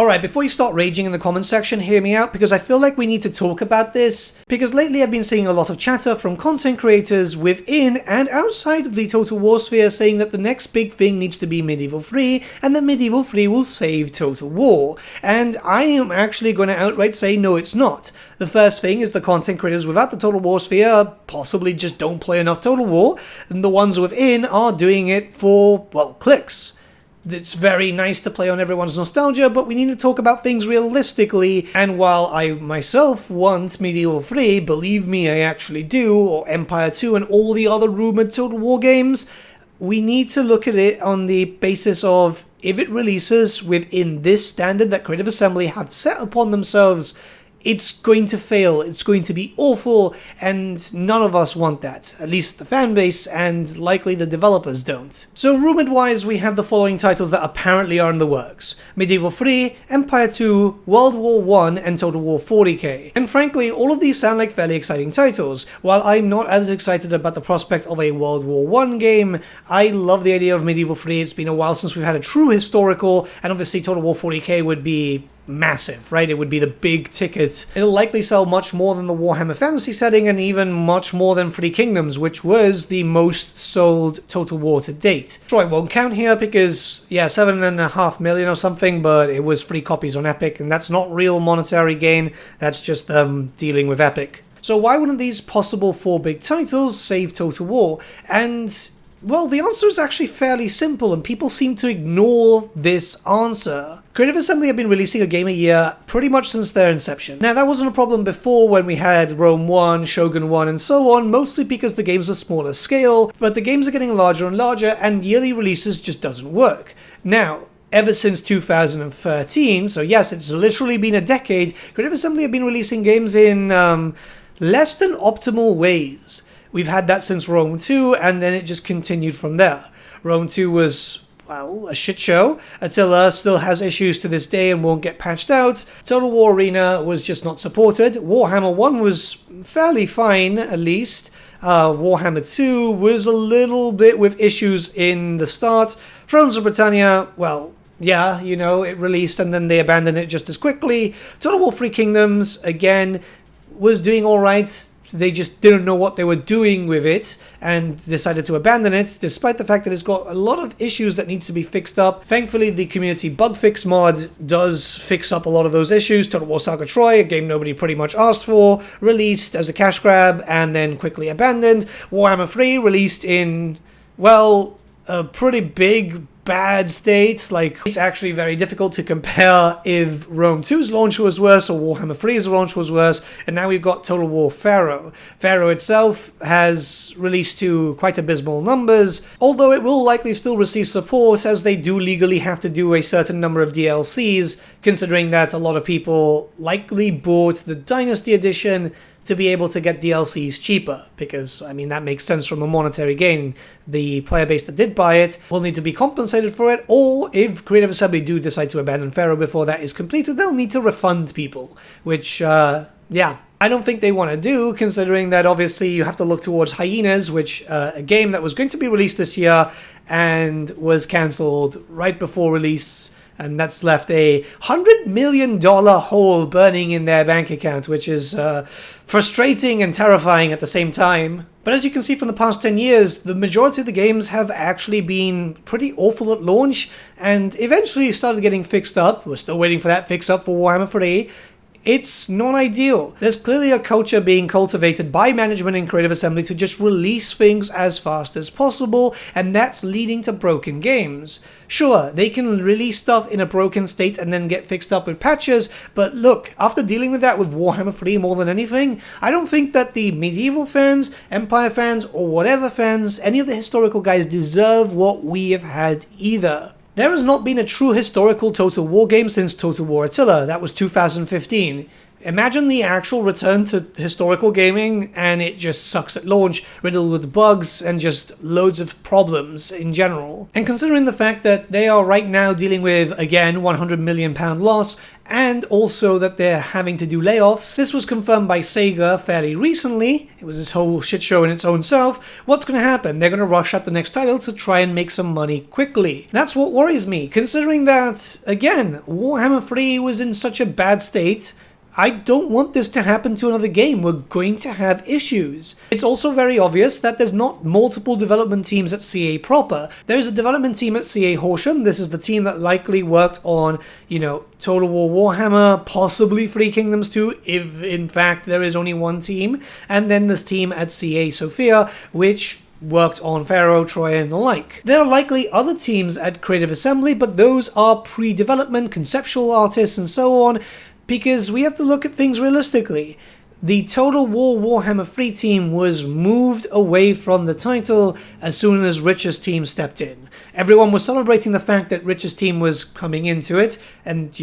Alright, before you start raging in the comments section, hear me out, because I feel like we need to talk about this, because lately I've been seeing a lot of chatter from content creators within and outside of the Total War sphere saying that the next big thing needs to be Medieval 3, and that Medieval 3 will save Total War. And I am actually going to outright say no, it's not. The first thing is the content creators without the Total War sphere possibly just don't play enough Total War, and the ones within are doing it for, well, clicks. It's very nice to play on everyone's nostalgia, but we need to talk about things realistically, and while I myself want Medieval 3, believe me, I actually do, or Empire 2 and all the other rumored Total War games, we need to look at it on the basis of if it releases within this standard that Creative Assembly have set upon themselves, it's going to fail, it's going to be awful, and none of us want that. At least the fanbase, and likely the developers don't. So rumored-wise, we have the following titles that apparently are in the works. Medieval 3, Empire 2, World War 1, and Total War 40k. And frankly, all of these sound like fairly exciting titles. While I'm not as excited about the prospect of a World War 1 game, I love the idea of Medieval 3. It's been a while since we've had a true historical, and obviously Total War 40k would be massive, right? It would be the big ticket. It'll likely sell much more than the Warhammer Fantasy setting, and even much more than Three Kingdoms, which was the most sold Total War to date. Sure, I won't count here because, yeah, 7.5 million or something, but it was free copies on Epic, and that's not real monetary gain, that's just them dealing with Epic. So why wouldn't these possible 4 big titles save Total War? And well, the answer is actually fairly simple, and people seem to ignore this answer. Creative Assembly have been releasing a game a year pretty much since their inception. Now, that wasn't a problem before when we had Rome 1, Shogun 1, and so on, mostly because the games were smaller scale, but the games are getting larger and larger, and yearly releases just doesn't work. Now, ever since 2013, so yes, it's literally been a decade, Creative Assembly have been releasing games in less than optimal ways. We've had that since Rome 2, and then it just continued from there. Rome 2 was, well, a shit show. Attila still has issues to this day and won't get patched out. Total War Arena was just not supported. Warhammer 1 was fairly fine, at least. Warhammer 2 was a little bit with issues in the start. Thrones of Britannia, well, yeah, you know, it released and then they abandoned it just as quickly. Total War Three Kingdoms, again, was doing alright. They just didn't know what they were doing with it and decided to abandon it, despite the fact that it's got a lot of issues that needs to be fixed up. Thankfully, the community bug fix mod does fix up a lot of those issues. Total War Saga Troy, a game nobody pretty much asked for, released as a cash grab and then quickly abandoned. Warhammer 3 released in, well, a pretty big bad state. Like, it's actually very difficult to compare if Rome 2's launch was worse or Warhammer 3's launch was worse, and now we've got Total War Pharaoh. Pharaoh itself has released to quite abysmal numbers, although it will likely still receive support as they do legally have to do a certain number of DLCs, considering that a lot of people likely bought the Dynasty Edition to be able to get DLCs cheaper, because, I mean, that makes sense from a monetary gain. The player base that did buy it will need to be compensated for it, or if Creative Assembly do decide to abandon Pharaoh before that is completed, they'll need to refund people, which, yeah, I don't think they want to do, considering that obviously you have to look towards Hyenas, which, a game that was going to be released this year and was cancelled right before release. And that's left a $100 million hole burning in their bank account, which is frustrating and terrifying at the same time. But as you can see from the past 10 years, the majority of the games have actually been pretty awful at launch, and eventually started getting fixed up. We're still waiting for that fix-up for Warhammer 3. It's not ideal. There's clearly a culture being cultivated by management in Creative Assembly to just release things as fast as possible, and that's leading to broken games. Sure, they can release stuff in a broken state and then get fixed up with patches, but look, after dealing with that with Warhammer 3 more than anything, I don't think that the medieval fans, Empire fans, or whatever fans, any of the historical guys deserve what we have had either. There has not been a true historical Total War game since Total War Attila. That was 2015. Imagine the actual return to historical gaming and it just sucks at launch, riddled with bugs and just loads of problems in general. And considering the fact that they are right now dealing with, again, £100 million loss, and also that they're having to do layoffs. This was confirmed by Sega fairly recently. It was this whole shit show in its own self. What's going to happen? They're going to rush out the next title to try and make some money quickly. That's what worries me, considering that, again, Warhammer 3 was in such a bad state. I don't want this to happen to another game. We're going to have issues. It's also very obvious that there's not multiple development teams at CA proper. There's a development team at CA Horsham. This is the team that likely worked on, Total War Warhammer, possibly Three Kingdoms 2, if in fact there is only one team. And then this team at CA Sofia, which worked on Pharaoh, Troy, and the like. There are likely other teams at Creative Assembly, but those are pre-development, conceptual artists, and so on. Because we have to look at things realistically. The Total War Warhammer 3 team was moved away from the title as soon as Rich's team stepped in. Everyone was celebrating the fact that Rich's team was coming into it, and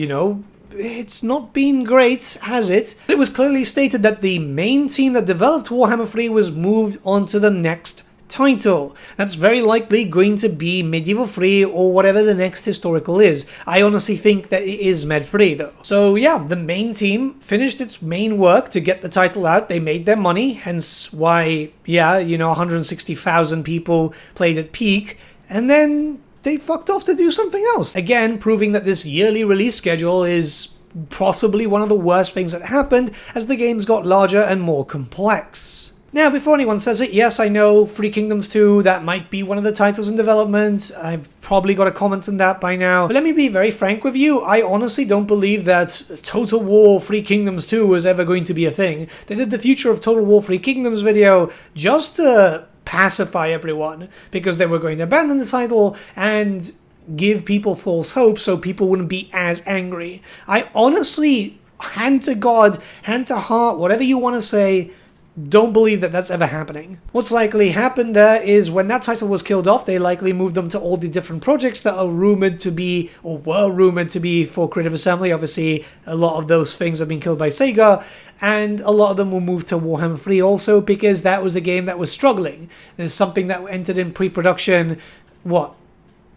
it's not been great, has it? It was clearly stated that the main team that developed Warhammer 3 was moved on to the next title. That's very likely going to be Medieval 3 or whatever the next historical is. I honestly think that it is Med 3 though. So yeah, the main team finished its main work to get the title out. They made their money, hence why, 160,000 people played at peak, and then they fucked off to do something else. Again, proving that this yearly release schedule is possibly one of the worst things that happened as the games got larger and more complex. Now, before anyone says it, yes, I know Three Kingdoms 2, that might be one of the titles in development. I've probably got a comment on that by now. But let me be very frank with you, I honestly don't believe that Total War Three Kingdoms 2 was ever going to be a thing. They did the Future of Total War Three Kingdoms video just to pacify everyone, because they were going to abandon the title and give people false hope so people wouldn't be as angry. I honestly, hand to God, hand to heart, whatever you want to say, don't believe that that's ever happening. What's likely happened there is when that title was killed off, they likely moved them to all the different projects that are rumored to be, or were rumored to be, for Creative Assembly. Obviously, a lot of those things have been killed by Sega, and a lot of them will move to Warhammer 3 also, because that was a game that was struggling. There's something that entered in pre-production,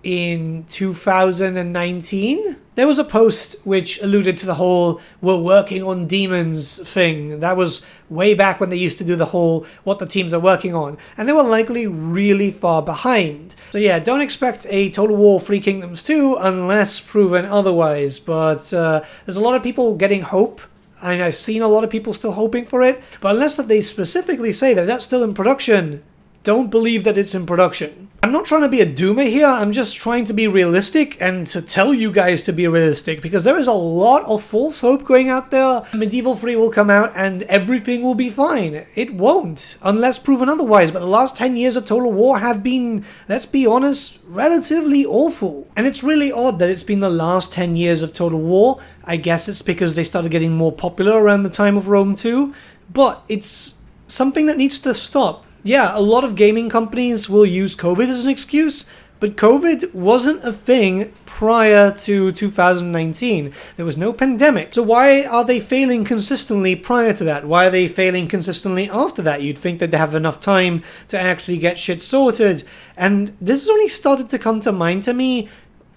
in 2019? There was a post which alluded to the whole "we're working on demons" thing. That was way back when they used to do the whole what the teams are working on, and they were likely really far behind. So yeah, don't expect a Total War Three Kingdoms 2 unless proven otherwise, but there's a lot of people getting hope, and I've seen a lot of people still hoping for it, but unless that they specifically say that that's still in production, don't believe that it's in production. I'm not trying to be a doomer here, I'm just trying to be realistic and to tell you guys to be realistic, because there is a lot of false hope going out there. Medieval 3 will come out and everything will be fine. It won't, unless proven otherwise, but the last 10 years of Total War have been, let's be honest, relatively awful. And it's really odd that it's been the last 10 years of Total War. I guess it's because they started getting more popular around the time of Rome 2, but it's something that needs to stop. Yeah, a lot of gaming companies will use COVID as an excuse, but COVID wasn't a thing prior to 2019. There was no pandemic. So why are they failing consistently prior to that? Why are they failing consistently after that? You'd think that they have enough time to actually get shit sorted. And this has only started to come to mind to me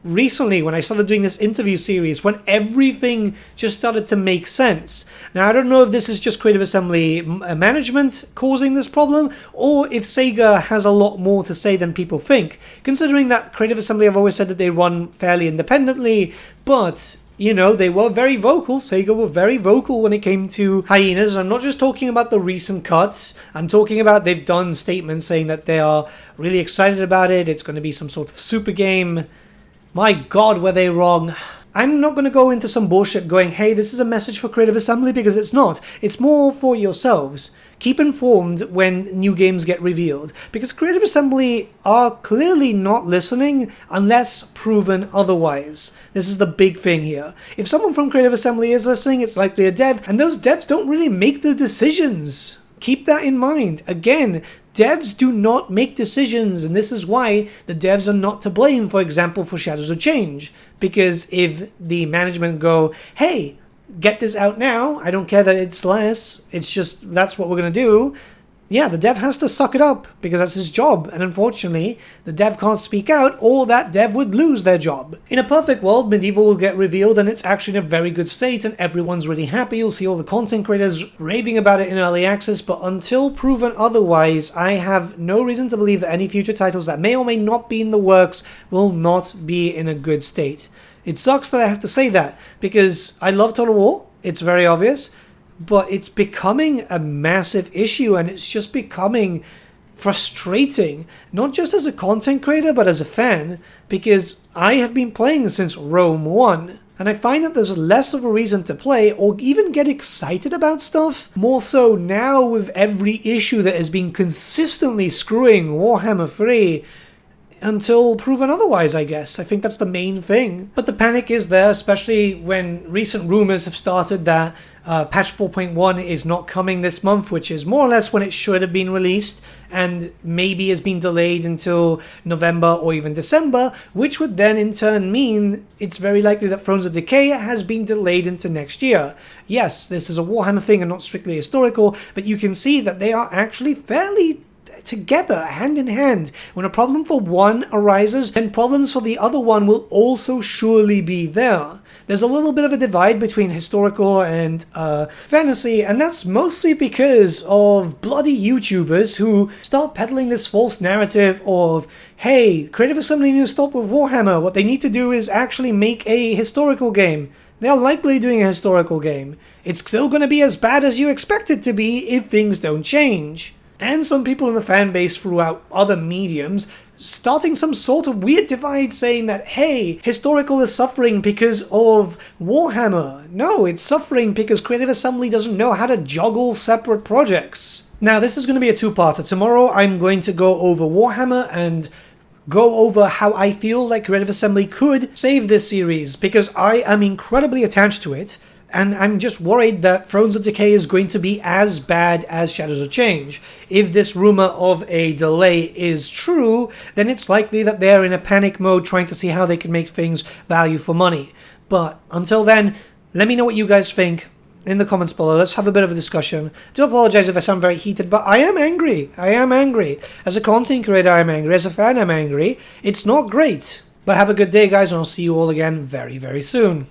recently when I started doing this interview series, when everything just started to make sense. Now, I don't know if this is just Creative Assembly management causing this problem, or if Sega has a lot more to say than people think, considering that Creative Assembly have always said that they run fairly independently, but they were very vocal. Sega were very vocal when it came to Hyenas. I'm not just talking about the recent cuts. I'm talking about they've done statements saying that they are really excited about it. It's going to be some sort of super game. My God, were they wrong. I'm not going to go into some bullshit going, hey, this is a message for Creative Assembly, because it's not. It's more for yourselves. Keep informed when new games get revealed, because Creative Assembly are clearly not listening unless proven otherwise. This is the big thing here. If someone from Creative Assembly is listening, it's likely a dev, and those devs don't really make the decisions. Keep that in mind. Again, devs do not make decisions, and this is why the devs are not to blame, for example, for Shadows of Change. Because if the management go, hey, get this out now. I don't care that it's less. It's just, that's what we're going to do. Yeah, the dev has to suck it up because that's his job. And unfortunately, the dev can't speak out or that dev would lose their job. In a perfect world, Medieval will get revealed and it's actually in a very good state and everyone's really happy. You'll see all the content creators raving about it in early access, but until proven otherwise, I have no reason to believe that any future titles that may or may not be in the works will not be in a good state. It sucks that I have to say that because I love Total War. It's very obvious. But it's becoming a massive issue and it's just becoming frustrating, not just as a content creator but as a fan, because I have been playing since Rome 1 and I find that there's less of a reason to play or even get excited about stuff, more so now with every issue that has been consistently screwing Warhammer 3 until proven otherwise, I guess. I think that's the main thing. But the panic is there, especially when recent rumors have started that patch 4.1 is not coming this month, which is more or less when it should have been released, and maybe has been delayed until November or even December, which would then in turn mean it's very likely that Thrones of Decay has been delayed into next year. Yes, this is a Warhammer thing and not strictly historical, but you can see that they are actually fairly together, hand in hand. When a problem for one arises, then problems for the other one will also surely be there. There's a little bit of a divide between historical and fantasy, and that's mostly because of bloody YouTubers who start peddling this false narrative of, hey, Creative Assembly needs to stop with Warhammer. What they need to do is actually make a historical game. They're likely doing a historical game. It's still going to be as bad as you expect it to be if things don't change. And some people in the fan base throughout other mediums starting some sort of weird divide saying that, hey, historical is suffering because of Warhammer. No, it's suffering because Creative Assembly doesn't know how to juggle separate projects. Now, this is going to be a two-parter. Tomorrow, I'm going to go over Warhammer and go over how I feel like Creative Assembly could save this series, because I am incredibly attached to it. And I'm just worried that Thrones of Decay is going to be as bad as Shadows of Change. If this rumor of a delay is true, then it's likely that they're in a panic mode trying to see how they can make things value for money. But until then, let me know what you guys think in the comments below. Let's have a bit of a discussion. I do apologize if I sound very heated, but I am angry. I am angry. As a content creator, I'm angry. As a fan, I'm angry. It's not great. But have a good day, guys, and I'll see you all again very, very soon.